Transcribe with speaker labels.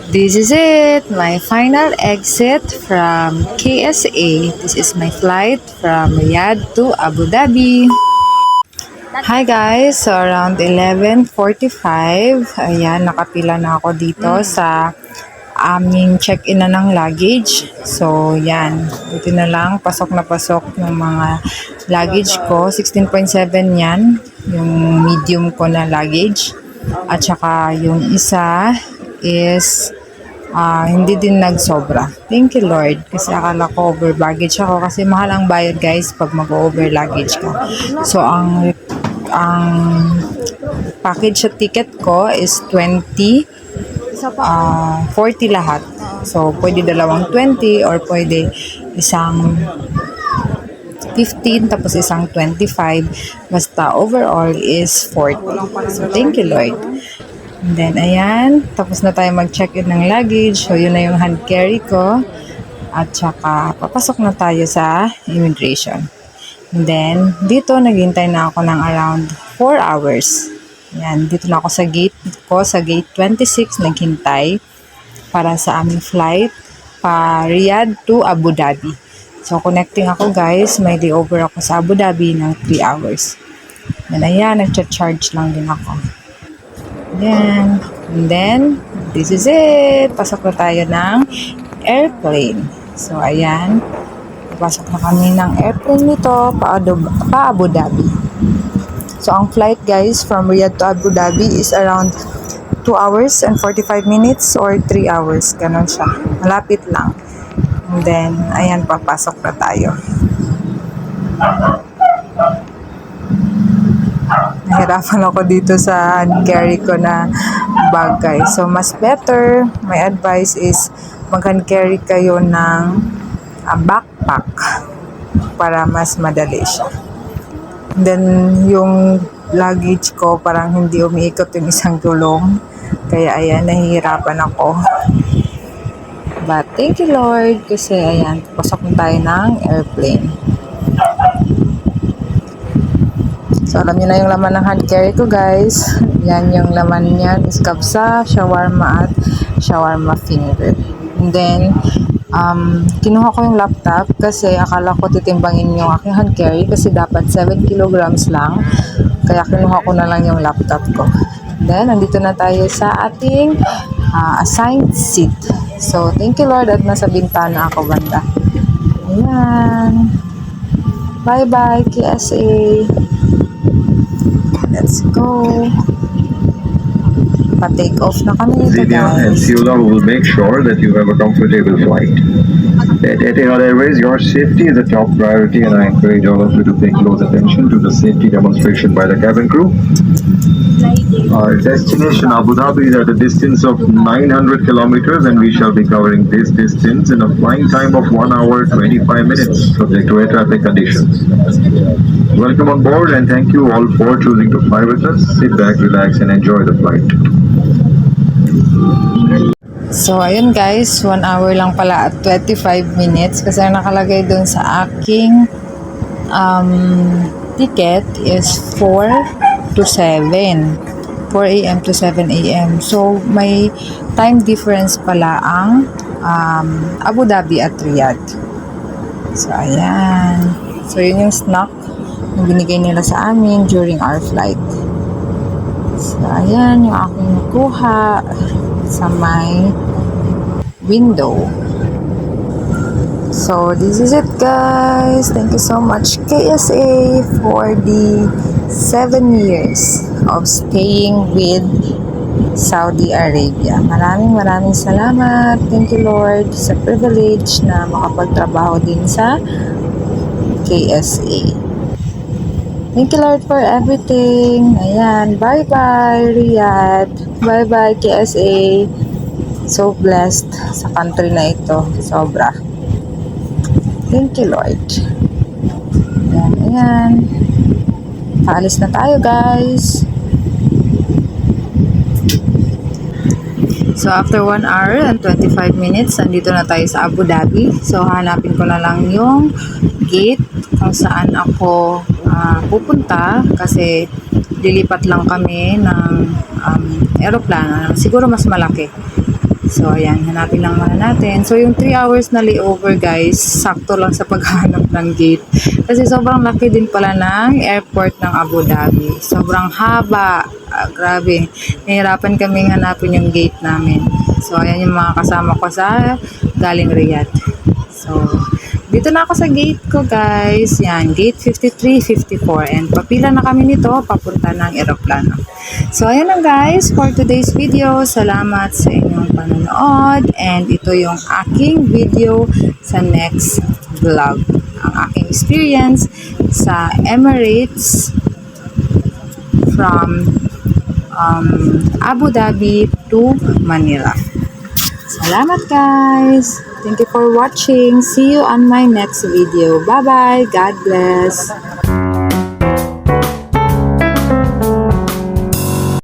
Speaker 1: This is it, my final exit from KSA. This is my flight from Riyadh to Abu Dhabi. Hi guys, so around 11:45, ayan, nakapila na ako dito sa aming check-in na ng luggage. So, yan, buti na lang, pasok na pasok ng mga luggage ko. 16.7 yan, yung medium ko na luggage. At saka yung isa is hindi din nagsobra. Thank you Lord. Kasi akala ko over baggage ako. Kasi mahal ang bayad guys pag mag-over luggage ka. So ang package sa ticket ko is 20, 40 lahat. So pwede dalawang 20 or pwede isang 15 tapos isang 25. Basta overall is 40. So thank you Lord. And then, ayan, tapos na tayo mag-check-in ng luggage. So, yun na yung hand carry ko. At saka, papasok na tayo sa immigration. And then, dito, naghintay na ako ng around 4 hours. Ayan, dito na ako sa gate ko, sa gate 26, naghintay para sa aming flight pa Riyadh to Abu Dhabi. So, connecting ako guys, may layover ako sa Abu Dhabi ng 3 hours. And ayan, nag-charge lang din ako. Yan. And then, this is it. Pasok na tayo ng airplane. So, ayan. Pasok na kami ng airplane nito pa Abu Dhabi. So, ang flight guys from Riyadh to Abu Dhabi is around 2 hours and 45 minutes or 3 hours. Ganon siya. Malapit lang. And then, ayan, papasok na tayo. Nahirapan ako dito sa hand carry ko na bag guys. So, mas better, my advice is mag-hand carry kayo ng backpack para mas madali siya. And then, yung luggage ko parang hindi umiikot yung isang gulong. Kaya, ayan, nahihirapan ako. But, thank you Lord kasi, ayan, pasok na tayo ng airplane. So, alam niyo na yung laman ng hand carry ko, guys. Yan yung laman niyan is kabsa, shawarma at shawarma finger. And then, kinuha ko yung laptop kasi akala ko titimbangin yung aking hand carry kasi dapat 7 kilograms lang. Kaya kinuha ko na lang yung laptop ko. And then, nandito na tayo sa ating assigned seat. So, thank you Lord at nasa bintana ako banda. Ayan. Bye-bye, KSA. Let's go. Pa-take off na kami nito
Speaker 2: Xenia and
Speaker 1: guys.
Speaker 2: Sula will make sure that you have a comfortable flight. At Etihad Airways, your safety is a top priority, and I encourage all of you to pay close attention to the safety demonstration by the cabin crew. Our destination Abu Dhabi is at a distance of 900 kilometers, and we shall be covering this distance in a flying time of 1 hour 25 minutes, subject to air traffic conditions. Welcome on board, and thank you all for choosing to fly with us. Sit back, relax, and enjoy the flight.
Speaker 1: So, ayun guys, 1 hour lang pala at 25 minutes kasi ang nakalagay dun sa aking ticket is 4 to 7. 4 a.m. to 7 a.m. So, may time difference pala ang Abu Dhabi at Riyadh. So, ayan. So, yun yung snack na binigay nila sa amin during our flight. So, ayan yung aking nakuha sa my window. So, this is it guys. Thank you so much KSA for the 7 years of staying with Saudi Arabia. Maraming salamat. Thank you Lord sa privilege na makapagtrabaho din sa KSA. Thank you Lord for everything. Ayan. Bye-bye Riyadh. Bye-bye KSA. So blessed sa country na ito. Sobra. Thank you Lord. Ayan. Paalis na tayo guys. So after 1 hour and 25 minutes, nandito na tayo sa Abu Dhabi. So hanapin ko na lang yung gate kung saan ako pupunta kasi lilipat lang kami ng aeroplano, siguro mas malaki. So, ayan, hanapin lang muna natin. So, yung 3 hours na layover, guys, sakto lang sa paghahanap ng gate. Kasi sobrang laki din pala ng airport ng Abu Dhabi. Sobrang haba. Grabe. Nahirapan kaming hanapin yung gate namin. So, ayan yung mga kasama ko sa galing Riyadh. So, dito na ako sa gate ko, guys. Yan, gate 53, 54. And papila na kami nito, papunta ng eroplano. So, ayan lang, guys, for today's video. Salamat sa inyong panonood. And ito yung aking video sa next vlog. Ang aking experience sa Emirates from Abu Dhabi to Manila. Salamat, guys. Thank you for watching. See you on my next video. Bye-bye. God bless.